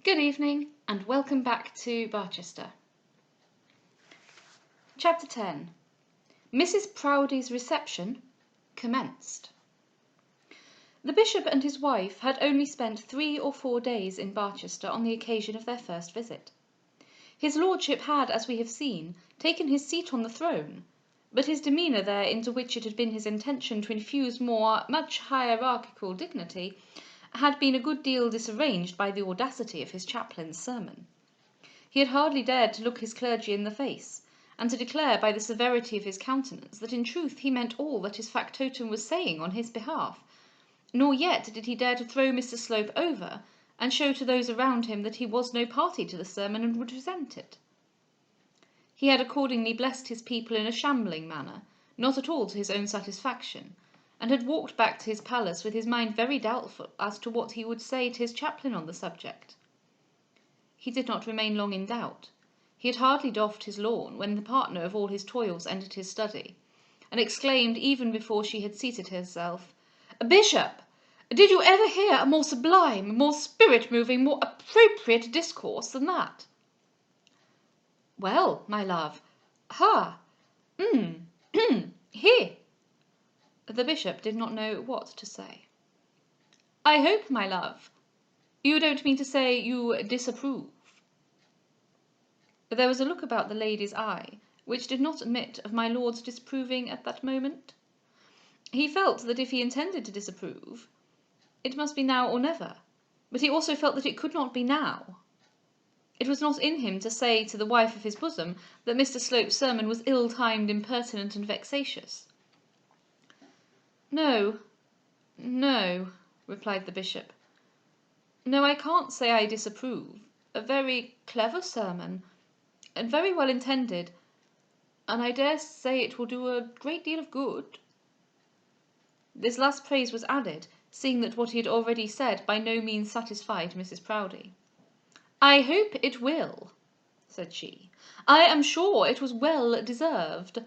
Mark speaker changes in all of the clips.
Speaker 1: Good evening and welcome back to Barchester. Chapter 10. Mrs. Proudie's reception commenced. The bishop and his wife had only spent 3 or 4 days in Barchester on the occasion of their first visit. His lordship had, as we have seen, taken his seat on the throne, but his demeanour there, into which it had been his intention to infuse much hierarchical dignity, had been a good deal disarranged by the audacity of his chaplain's sermon. He had hardly dared to look his clergy in the face, and to declare by the severity of his countenance that in truth he meant all that his factotum was saying on his behalf, nor yet did he dare to throw Mr. Slope over, and show to those around him that he was no party to the sermon and would resent it. He had accordingly blessed his people in a shambling manner, not at all to his own satisfaction, and had walked back to his palace with his mind very doubtful as to what he would say to his chaplain on the subject. He did not remain long in doubt. He had hardly doffed his lawn when the partner of all his toils entered his study, and exclaimed even before she had seated herself, "Bishop, did you ever hear a more sublime, more spirit-moving, more appropriate discourse than that?" "Well, my love, he." The bishop did not know what to say. "I hope, my love, you don't mean to say you disapprove?" There was a look about the lady's eye which did not admit of my lord's disapproving at that moment. He felt that if he intended to disapprove, it must be now or never, but he also felt that it could not be now. It was not in him to say to the wife of his bosom that Mr. Slope's sermon was ill-timed, impertinent, and vexatious. No, replied the bishop. No, I can't say I disapprove. A very clever sermon, and very well intended, and I dare say it will do a great deal of good. This last praise was added, seeing that what he had already said by no means satisfied Mrs. Proudie. "I hope it will," said she. "I am sure it was well deserved.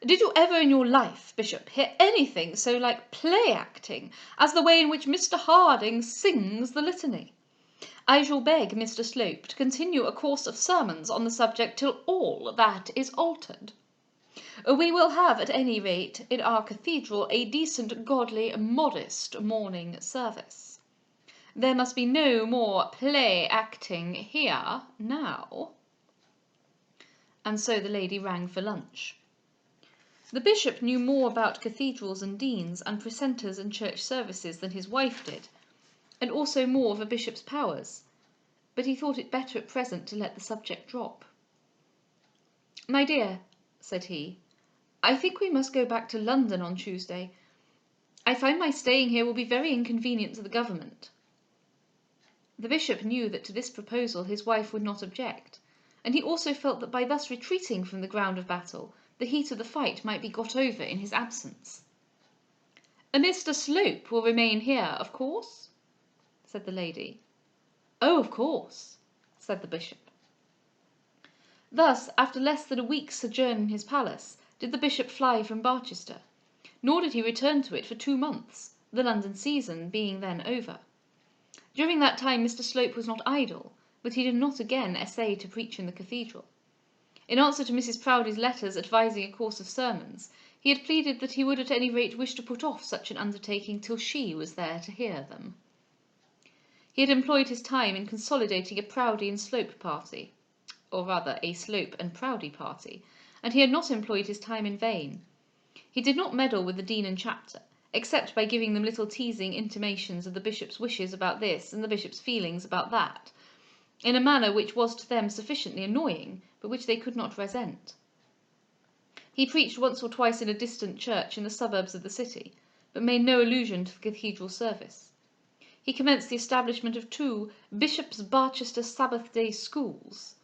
Speaker 1: Did you ever in your life, Bishop, hear anything so like play-acting as the way in which Mr. Harding sings the litany? I shall beg Mr. Slope to continue a course of sermons on the subject till all that is altered. We will have, at any rate, in our cathedral, a decent, godly, modest morning service. There must be no more play-acting here now." And so the lady rang for lunch. The bishop knew more about cathedrals and deans and precentors and church services than his wife did, and also more of a bishop's powers, but he thought it better at present to let the subject drop. "My dear," said he, "I think we must go back to London on Tuesday. I find my staying here will be very inconvenient to the government." The bishop knew that to this proposal his wife would not object, and he also felt that by thus retreating from the ground of battle, the heat of the fight might be got over in his absence. "Mr. Slope will remain here, of course?" said the lady. "Oh, of course," said the bishop. Thus, after less than a week's sojourn in his palace, did the bishop fly from Barchester, nor did he return to it for 2 months, the London season being then over. During that time Mr. Slope was not idle, but he did not again essay to preach in the cathedral. In answer to Mrs. Proudie's letters advising a course of sermons, he had pleaded that he would at any rate wish to put off such an undertaking till she was there to hear them. He had employed his time in consolidating a Proudie and Slope party, or rather a Slope and Proudie party, and he had not employed his time in vain. He did not meddle with the dean and chapter, except by giving them little teasing intimations of the bishop's wishes about this and the bishop's feelings about that, in a manner which was to them sufficiently annoying, but which they could not resent. He preached once or twice in a distant church in the suburbs of the city, but made no allusion to the cathedral service. He commenced the establishment of 2 Bishop's Barchester Sabbath-day schools,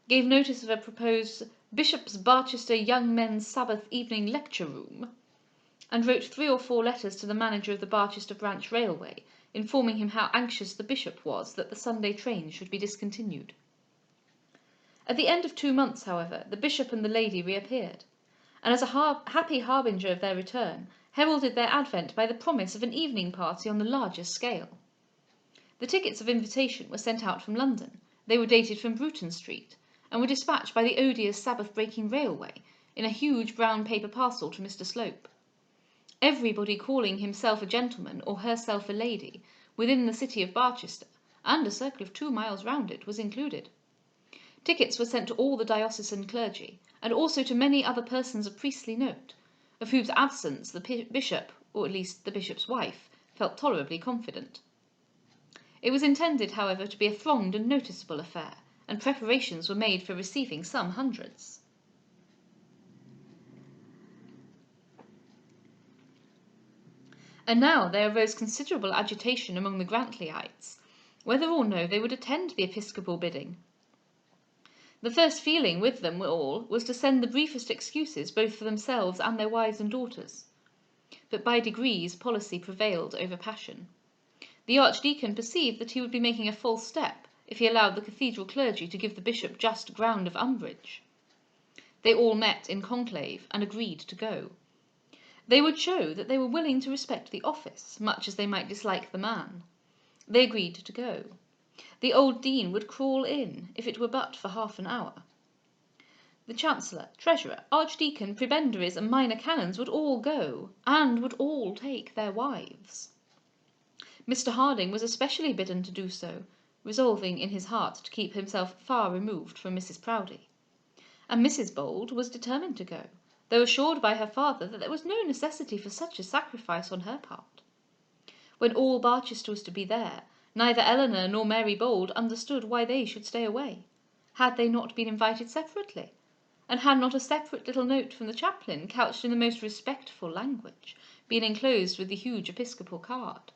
Speaker 1: gave notice of a proposed Bishop's Barchester Young Men's Sabbath Evening Lecture Room, and wrote 3 or 4 letters to the manager of the Barchester Branch Railway, informing him how anxious the bishop was that the Sunday trains should be discontinued. At the end of 2 months, however, the bishop and the lady reappeared, and as a happy harbinger of their return, heralded their advent by the promise of an evening party on the largest scale. The tickets of invitation were sent out from London. They were dated from Bruton Street, and were dispatched by the odious Sabbath-breaking railway in a huge brown paper parcel to Mr. Slope. Everybody calling himself a gentleman or herself a lady within the city of Barchester, and a circle of 2 miles round it, was included. Tickets were sent to all the diocesan clergy, and also to many other persons of priestly note, of whose absence the bishop, or at least the bishop's wife, felt tolerably confident. It was intended, however, to be a thronged and noticeable affair, and preparations were made for receiving some hundreds. And now there arose considerable agitation among the Grantleyites, whether or no they would attend the episcopal bidding. The first feeling with them all was to send the briefest excuses both for themselves and their wives and daughters. But by degrees policy prevailed over passion. The archdeacon perceived that he would be making a false step if he allowed the cathedral clergy to give the bishop just ground of umbrage. They all met in conclave and agreed to go. They would show that they were willing to respect the office, much as they might dislike the man. They agreed to go. The old dean would crawl in, if it were but for half an hour. The chancellor, treasurer, archdeacon, prebendaries, and minor canons would all go, and would all take their wives. Mr. Harding was especially bidden to do so, resolving in his heart to keep himself far removed from Mrs. Proudie. And Mrs. Bold was determined to go, though assured by her father that there was no necessity for such a sacrifice on her part. When all Barchester was to be there, neither Eleanor nor Mary Bold understood why they should stay away. Had they not been invited separately? And had not a separate little note from the chaplain, couched in the most respectful language, been enclosed with the huge episcopal card?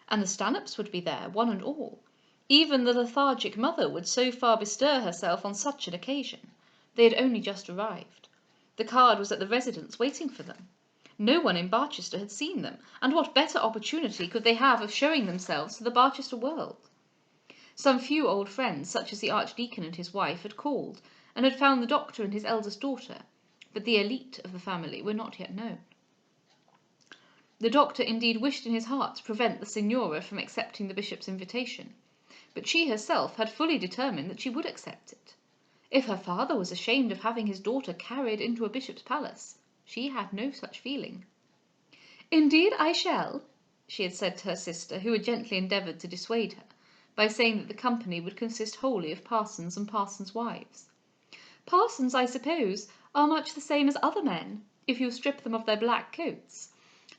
Speaker 1: And the Stanhopes would be there, one and all. Even the lethargic mother would so far bestir herself on such an occasion. They had only just arrived. The card was at the residence waiting for them. No one in Barchester had seen them, and what better opportunity could they have of showing themselves to the Barchester world? Some few old friends, such as the archdeacon and his wife, had called, and had found the doctor and his eldest daughter, but the élite of the family were not yet known. The doctor indeed wished in his heart to prevent the signora from accepting the bishop's invitation, but she herself had fully determined that she would accept it. If her father was ashamed of having his daughter carried into a bishop's palace, she had no such feeling. "Indeed I shall," she had said to her sister, who had gently endeavoured to dissuade her, by saying that the company would consist wholly of parsons and parsons' wives. "Parsons, I suppose, are much the same as other men, if you strip them of their black coats.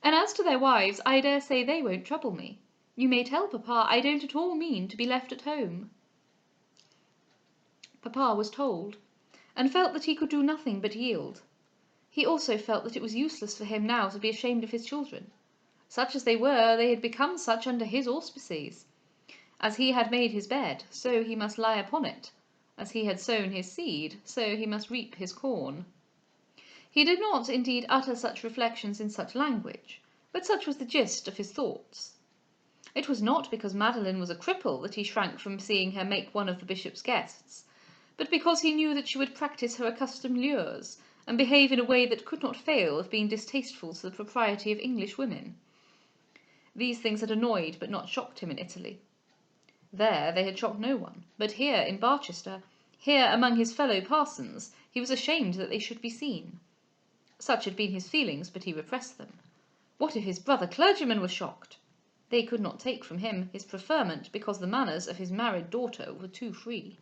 Speaker 1: And as to their wives, I dare say they won't trouble me. You may tell Papa I don't at all mean to be left at home." Papa was told, and felt that he could do nothing but yield. He also felt that it was useless for him now to be ashamed of his children. Such as they were, they had become such under his auspices. As he had made his bed, so he must lie upon it. As he had sown his seed, so he must reap his corn. He did not, indeed, utter such reflections in such language, but such was the gist of his thoughts. It was not because Madeline was a cripple that he shrank from seeing her make one of the bishop's guests, but because he knew that she would practise her accustomed lures, and behave in a way that could not fail of being distasteful to the propriety of English women. These things had annoyed but not shocked him in Italy. There they had shocked no one, but here in Barchester, here among his fellow parsons, he was ashamed that they should be seen. Such had been his feelings, but he repressed them. What if his brother clergymen were shocked? They could not take from him his preferment because the manners of his married daughter were too free.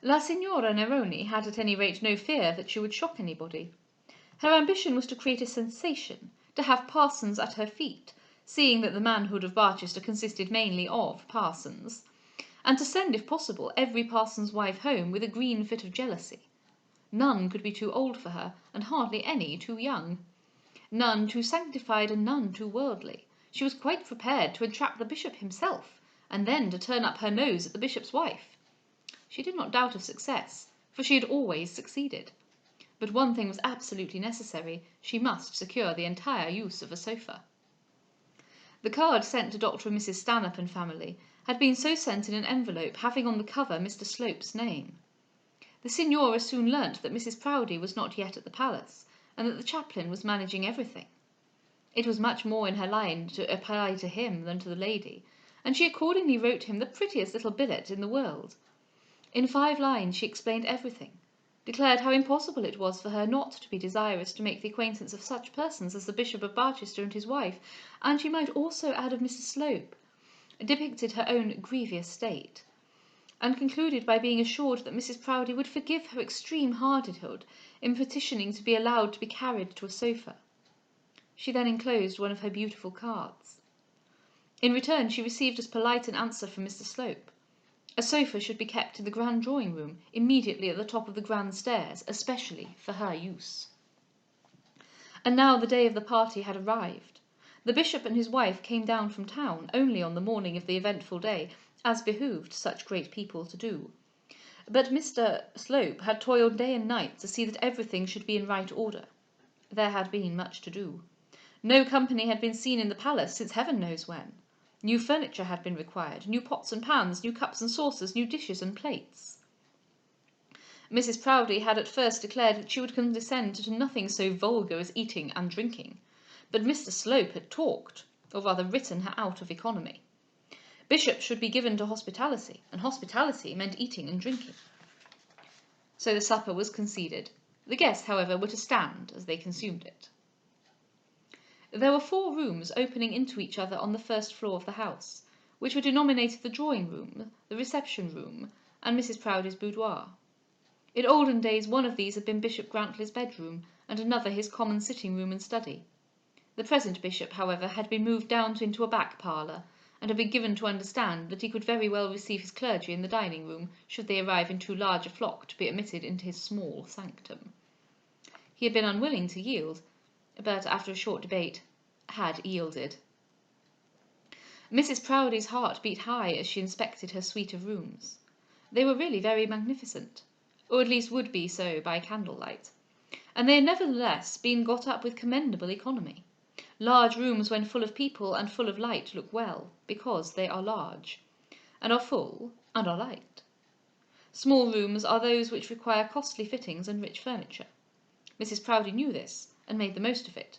Speaker 1: La Signora Neroni had at any rate no fear that she would shock anybody. Her ambition was to create a sensation, to have parsons at her feet, seeing that the manhood of Barchester consisted mainly of parsons, and to send, if possible, every parson's wife home with a green fit of jealousy. None could be too old for her, and hardly any too young. None too sanctified, and none too worldly. She was quite prepared to entrap the bishop himself, and then to turn up her nose at the bishop's wife. She did not doubt of success, for she had always succeeded. But one thing was absolutely necessary: she must secure the entire use of a sofa. The card sent to Dr. and Mrs. Stanhope and family had been so sent in an envelope having on the cover Mr. Slope's name. The signora soon learnt that Mrs. Proudie was not yet at the palace, and that the chaplain was managing everything. It was much more in her line to apply to him than to the lady, and she accordingly wrote him the prettiest little billet in the world. In 5 lines she explained everything, declared how impossible it was for her not to be desirous to make the acquaintance of such persons as the Bishop of Barchester and his wife, and she might also add of Mrs. Slope, depicted her own grievous state, and concluded by being assured that Mrs. Proudie would forgive her extreme hardihood in petitioning to be allowed to be carried to a sofa. She then enclosed one of her beautiful cards. In return she received as polite an answer from Mr. Slope. A sofa should be kept in the grand drawing-room, immediately at the top of the grand stairs, especially for her use. And now the day of the party had arrived. The bishop and his wife came down from town only on the morning of the eventful day, as behoved such great people to do. But Mr. Slope had toiled day and night to see that everything should be in right order. There had been much to do. No company had been seen in the palace since heaven knows when. New furniture had been required, new pots and pans, new cups and saucers, new dishes and plates. Mrs. Proudie had at first declared that she would condescend to nothing so vulgar as eating and drinking, but Mr. Slope had talked, or rather written her out of economy. Bishops should be given to hospitality, and hospitality meant eating and drinking. So the supper was conceded. The guests, however, were to stand as they consumed it. There were 4 rooms opening into each other on the first floor of the house, which were denominated the drawing-room, the reception-room, and Mrs. Proudie's boudoir. In olden days one of these had been Bishop Grantley's bedroom, and another his common sitting-room and study. The present bishop, however, had been moved down into a back parlour, and had been given to understand that he could very well receive his clergy in the dining-room, should they arrive in too large a flock to be admitted into his small sanctum. He had been unwilling to yield, but after a short debate had yielded. Mrs. Proudie's heart beat high as she inspected her suite of rooms. They were really very magnificent, or at least would be so by candlelight, and they had nevertheless been got up with commendable economy. Large rooms when full of people and full of light look well, because they are large, and are full, and are light. Small rooms are those which require costly fittings and rich furniture. Mrs. Proudie knew this, and made the most of it.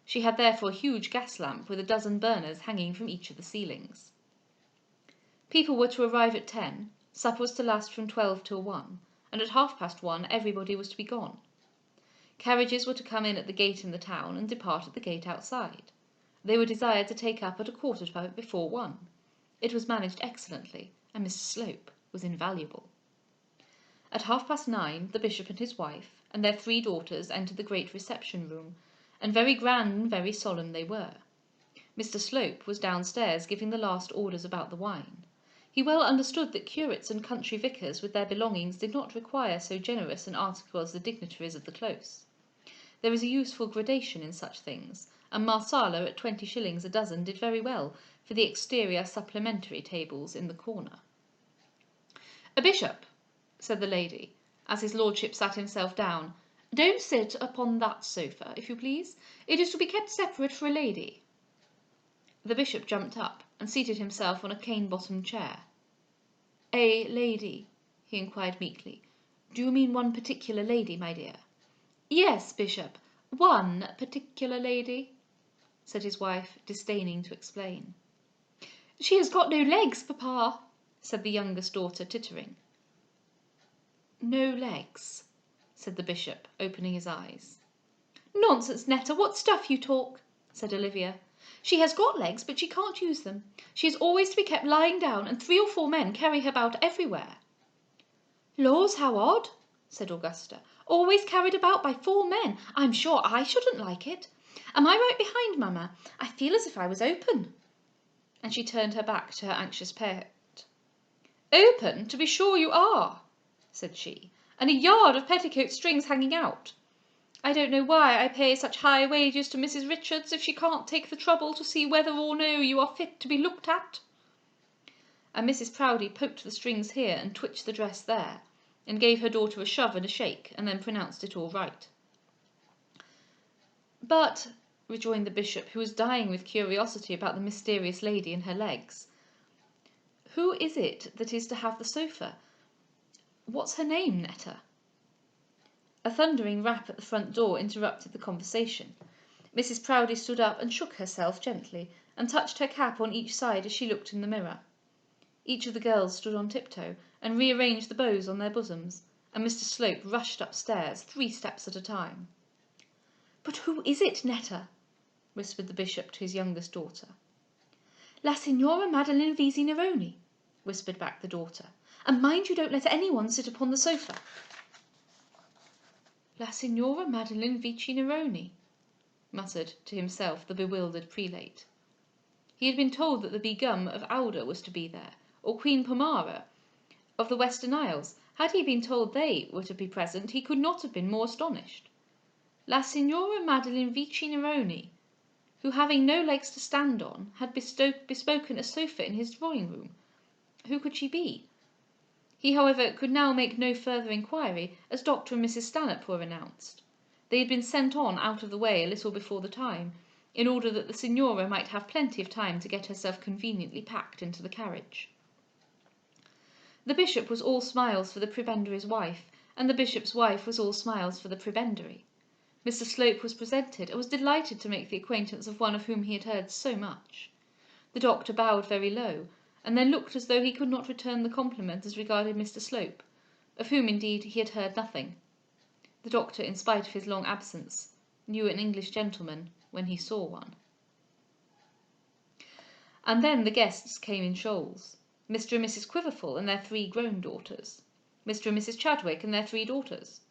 Speaker 1: She had therefore a huge gas lamp with a dozen burners hanging from each of the ceilings. People were to arrive at 10, supper was to last from 12 till 1, and at 1:30 everybody was to be gone. Carriages were to come in at the gate in the town and depart at the gate outside. They were desired to take up at 1:15 It was managed excellently, and Mr. Slope was invaluable. At 9:30 the bishop and his wife and their 3 daughters entered the great reception-room, and very grand and very solemn they were. Mr. Slope was downstairs giving the last orders about the wine. He well understood that curates and country vicars with their belongings did not require so generous an article as the dignitaries of the close. There is a useful gradation in such things, and Marsala at 20 shillings a dozen did very well for the exterior supplementary tables in the corner. "A bishop," said the lady, as his lordship sat himself down, "don't sit upon that sofa, if you please. It is to be kept separate for a lady." The bishop jumped up and seated himself on a cane-bottomed chair. "A lady?" he inquired meekly. "Do you mean one particular lady, my dear?" "Yes, bishop, one particular lady," said his wife, disdaining to explain. "She has got no legs, papa," said the youngest daughter, tittering. "No legs?" said the bishop, opening his eyes. "Nonsense, Netta, what stuff you talk," said Olivia. "She has got legs, but she can't use them. She is always to be kept lying down, and 3 or 4 men carry her about everywhere." "Laws, how odd!" said Augusta. "Always carried about by 4 men. I'm sure I shouldn't like it. Am I right behind, mamma? I feel as if I was open." And she turned her back to her anxious pet. "Open, to be sure you are," said she, "and a yard of petticoat strings hanging out. I don't know why I pay such high wages to Mrs. Richards if she can't take the trouble to see whether or no you are fit to be looked at." And Mrs. Proudie poked the strings here and twitched the dress there, and gave her daughter a shove and a shake, and then pronounced it all right. "But," rejoined the bishop, who was dying with curiosity about the mysterious lady and her legs, "who is it that is to have the sofa? What's her name, Netta?" A thundering rap at the front door interrupted the conversation. Mrs. Proudie stood up and shook herself gently, and touched her cap on each side as she looked in the mirror. Each of the girls stood on tiptoe, and rearranged the bows on their bosoms, and Mr. Slope rushed upstairs 3 steps at a time. "But who is it, Netta?" whispered the bishop to his youngest daughter. "La Signora Madeline Visi Neroni," whispered back the daughter, "and mind you don't let anyone sit upon the sofa." "La Signora Madeline Vici Neroni," muttered to himself the bewildered prelate. He had been told that the Begum of Oude was to be there, or Queen Pomara of the Western Isles. Had he been told they were to be present, he could not have been more astonished. La Signora Madeline Vici Neroni, who, having no legs to stand on, had bespoken a sofa in his drawing-room. Who could she be? He, however, could now make no further inquiry, as Dr. and Mrs. Stanhope were announced. They had been sent on out of the way a little before the time, in order that the Signora might have plenty of time to get herself conveniently packed into the carriage. The bishop was all smiles for the prebendary's wife, and the bishop's wife was all smiles for the prebendary. Mr. Slope was presented, and was delighted to make the acquaintance of one of whom he had heard so much. The doctor bowed very low, and then looked as though he could not return the compliment as regarded Mr. Slope, of whom indeed he had heard nothing. The doctor, in spite of his long absence, knew an English gentleman when he saw one. And then the guests came in shoals. Mr. and Mrs. Quiverful and their 3 grown daughters, Mr. and Mrs. Chadwick and their 3 daughters,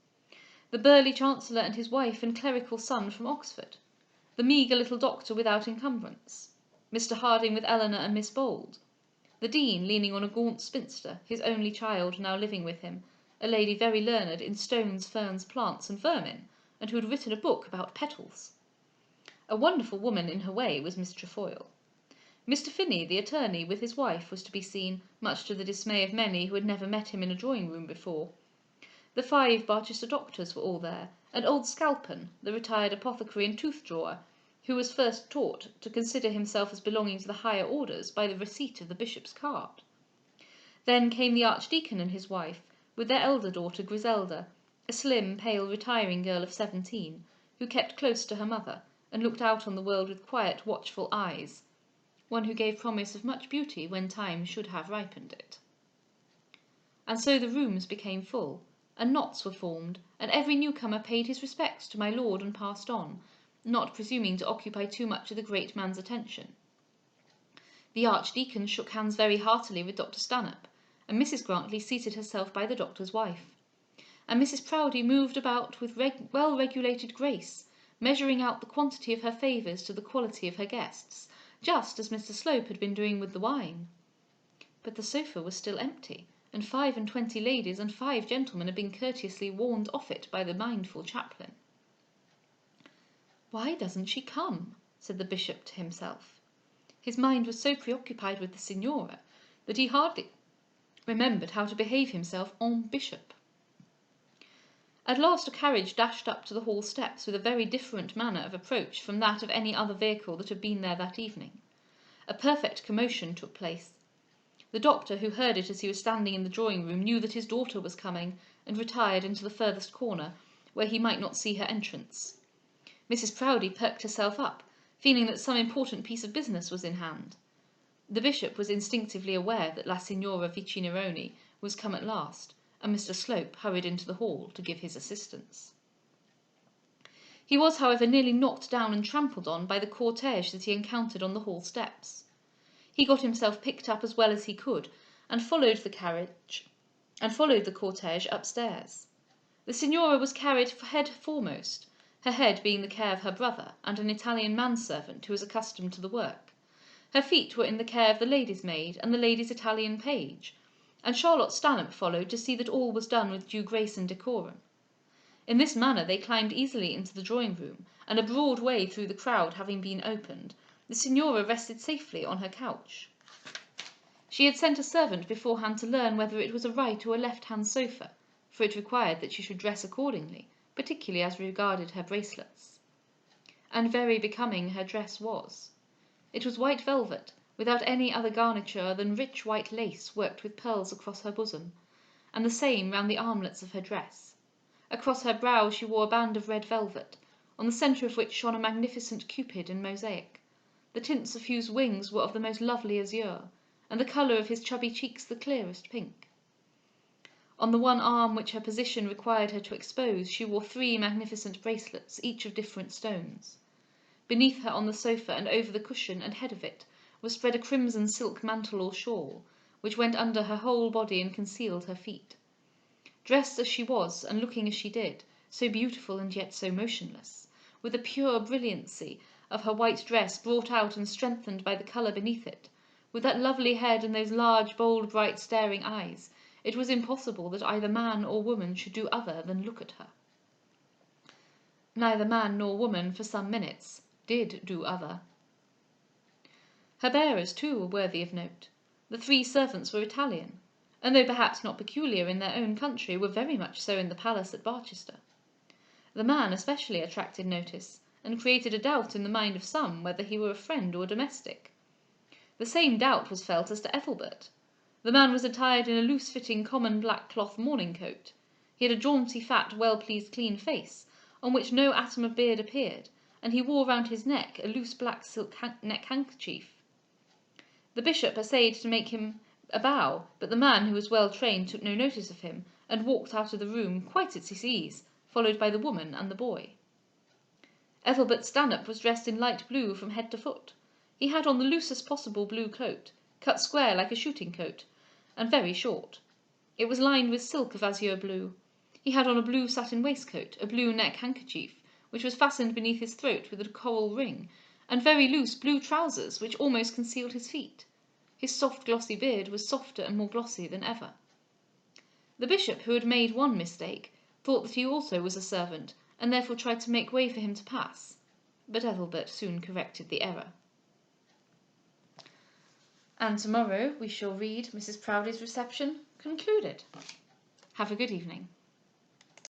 Speaker 1: the burly Chancellor and his wife and clerical son from Oxford, the meagre little doctor without encumbrance, Mr. Harding with Eleanor and Miss Bold, the Dean leaning on a gaunt spinster, his only child now living with him, a lady very learned in stones, ferns, plants, and vermin, and who had written a book about petals. A wonderful woman in her way was Miss Trefoil. Mr. Finney, the attorney, with his wife, was to be seen, much to the dismay of many who had never met him in a drawing-room before. The 5 Barchester doctors were all there, and old Scalpen, the retired apothecary and tooth-drawer, who was first taught to consider himself as belonging to the higher orders by the receipt of the bishop's card. Then came the archdeacon and his wife, with their elder daughter Griselda, a slim, pale, retiring girl of 17, who kept close to her mother, and looked out on the world with quiet, watchful eyes, one who gave promise of much beauty when time should have ripened it. And so the rooms became full, and knots were formed, and every newcomer paid his respects to my lord and passed on, not presuming to occupy too much of the great man's attention. The archdeacon shook hands very heartily with Dr. Stanhope, and Mrs. Grantley seated herself by the doctor's wife, and Mrs. Proudie moved about with well-regulated grace, measuring out the quantity of her favours to the quality of her guests, just as Mr. Slope had been doing with the wine. But the sofa was still empty, and 25 ladies and 5 gentlemen had been courteously warned off it by the mindful chaplain. "Why doesn't she come?" said the bishop to himself. His mind was so preoccupied with the Signora that he hardly remembered how to behave himself en bishop. At last a carriage dashed up to the hall steps with a very different manner of approach from that of any other vehicle that had been there that evening. A perfect commotion took place. The doctor, who heard it as he was standing in the drawing-room, knew that his daughter was coming, and retired into the furthest corner, where he might not see her entrance. Mrs. Proudie perked herself up, feeling that some important piece of business was in hand. The bishop was instinctively aware that La Signora Vici Neroni was come at last, and Mr. Slope hurried into the hall to give his assistance. He was, however, nearly knocked down and trampled on by the cortege that he encountered on the hall steps. He got himself picked up as well as he could, and followed the cortege upstairs. The Signora was carried head foremost, her head being the care of her brother and an Italian manservant who was accustomed to the work. Her feet were in the care of the lady's maid and the lady's Italian page, and Charlotte Stanhope followed to see that all was done with due grace and decorum. In this manner they climbed easily into the drawing-room, and a broad way through the crowd having been opened, the Signora rested safely on her couch. She had sent a servant beforehand to learn whether it was a right or a left-hand sofa, for it required that she should dress accordingly, particularly as regarded her bracelets. And very becoming her dress was. It was white velvet, without any other garniture than rich white lace worked with pearls across her bosom, and the same round the armlets of her dress. Across her brow she wore a band of red velvet, on the centre of which shone a magnificent Cupid in mosaic, the tints of whose wings were of the most lovely azure, and the colour of his chubby cheeks the clearest pink. On the one arm which her position required her to expose, she wore 3 magnificent bracelets, each of different stones. Beneath her on the sofa and over the cushion and head of it was spread a crimson silk mantle or shawl, which went under her whole body and concealed her feet. Dressed as she was, and looking as she did, so beautiful and yet so motionless, with the pure brilliancy of her white dress brought out and strengthened by the colour beneath it, with that lovely head and those large, bold, bright, staring eyes, it was impossible that either man or woman should do other than look at her. Neither man nor woman, for some minutes, did do other. Her bearers, too, were worthy of note. The 3 servants were Italian, and though perhaps not peculiar in their own country, were very much so in the palace at Barchester. The man especially attracted notice, and created a doubt in the mind of some whether he were a friend or domestic. The same doubt was felt as to Ethelbert. The man was attired in a loose-fitting common black cloth morning coat. He had a jaunty, fat, well-pleased, clean face, on which no atom of beard appeared, and he wore round his neck a loose black silk neck handkerchief. The bishop essayed to make him a bow, but the man, who was well trained, took no notice of him, and walked out of the room quite at his ease, followed by the woman and the boy. Ethelbert Stanhope was dressed in light blue from head to foot. He had on the loosest possible blue coat, cut square like a shooting coat, and very short. It was lined with silk of azure blue. He had on a blue satin waistcoat, a blue neck handkerchief, which was fastened beneath his throat with a coral ring, and very loose blue trousers, which almost concealed his feet. His soft glossy beard was softer and more glossy than ever. The bishop, who had made one mistake, thought that he also was a servant, and therefore tried to make way for him to pass, but Ethelbert soon corrected the error. And tomorrow we shall read Mrs. Proudie's reception concluded. Have a good evening.